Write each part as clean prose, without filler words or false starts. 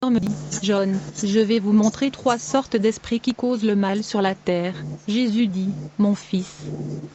me dit, John, je vais vous montrer 3 sortes d'esprits qui causent le mal sur la terre. Jésus dit, mon fils,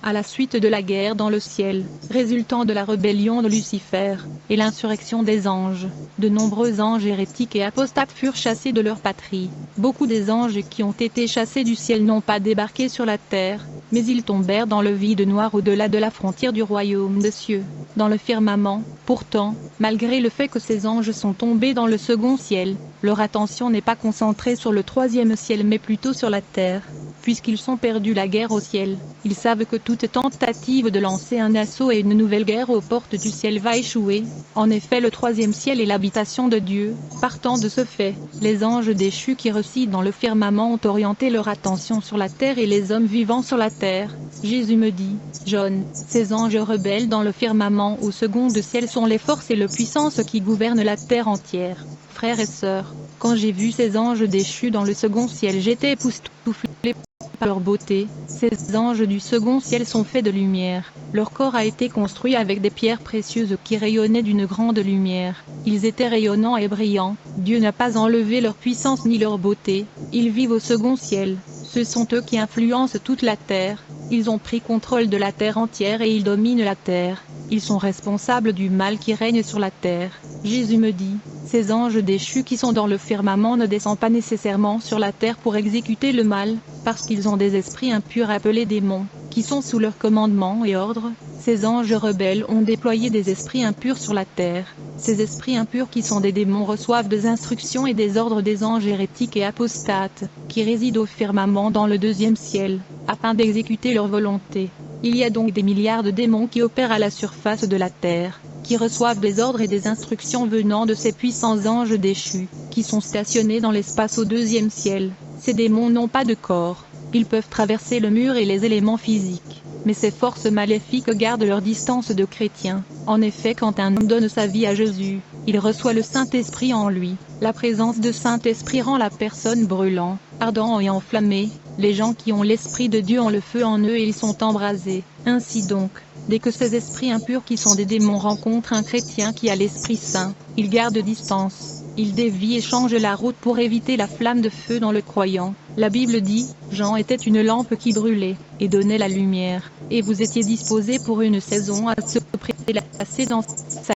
à la suite de la guerre dans le ciel, résultant de la rébellion de Lucifer, et l'insurrection des anges, de nombreux anges hérétiques et apostates furent chassés de leur patrie. Beaucoup des anges qui ont été chassés du ciel n'ont pas débarqué sur la terre, mais ils tombèrent dans le vide noir au-delà de la frontière du royaume des cieux, dans le firmament. Pourtant, malgré le fait que ces anges sont tombés dans le second ciel, leur attention n'est pas concentrée sur le 3e ciel mais plutôt sur la terre. Puisqu'ils sont perdus la guerre au ciel, ils savent que toute tentative de lancer un assaut et une nouvelle guerre aux portes du ciel va échouer. En effet, le 3e ciel est l'habitation de Dieu. Partant de ce fait, les anges déchus qui résident dans le firmament ont orienté leur attention sur la terre et les hommes vivant sur la terre. Jésus me dit, John, ces anges rebelles dans le firmament au second ciel sont les forces et les puissances qui gouvernent la terre entière. Frères et sœurs, quand j'ai vu ces anges déchus dans le second ciel, j'étais époustouflé par leur beauté. Ces anges du second ciel sont faits de lumière. Leur corps a été construit avec des pierres précieuses qui rayonnaient d'une grande lumière. Ils étaient rayonnants et brillants. Dieu n'a pas enlevé leur puissance ni leur beauté. Ils vivent au second ciel. Ce sont eux qui influencent toute la terre. Ils ont pris contrôle de la terre entière et ils dominent la terre. Ils sont responsables du mal qui règne sur la terre. Jésus me dit, ces anges déchus qui sont dans le firmament ne descendent pas nécessairement sur la terre pour exécuter le mal, parce qu'ils ont des esprits impurs appelés démons, qui sont sous leur commandement et ordre. Ces anges rebelles ont déployé des esprits impurs sur la terre. Ces esprits impurs qui sont des démons reçoivent des instructions et des ordres des anges hérétiques et apostates, qui résident au firmament dans le 2e ciel, afin d'exécuter leur volonté. Il y a donc des milliards de démons qui opèrent à la surface de la terre, qui reçoivent des ordres et des instructions venant de ces puissants anges déchus, qui sont stationnés dans l'espace au 2e ciel. Ces démons n'ont pas de corps. Ils peuvent traverser le mur et les éléments physiques. Mais ces forces maléfiques gardent leur distance de chrétiens. En effet, quand un homme donne sa vie à Jésus, il reçoit le Saint-Esprit en lui. La présence de Saint-Esprit rend la personne brûlant, ardent et enflammée. Les gens qui ont l'Esprit de Dieu ont le feu en eux et ils sont embrasés. Ainsi donc, dès que ces esprits impurs qui sont des démons rencontrent un chrétien qui a l'Esprit Saint, ils gardent distance. Ils dévient et changent la route pour éviter la flamme de feu dans le croyant. La Bible dit, Jean était une lampe qui brûlait, et donnait la lumière, et vous étiez disposés pour une saison à se prélasser dans sa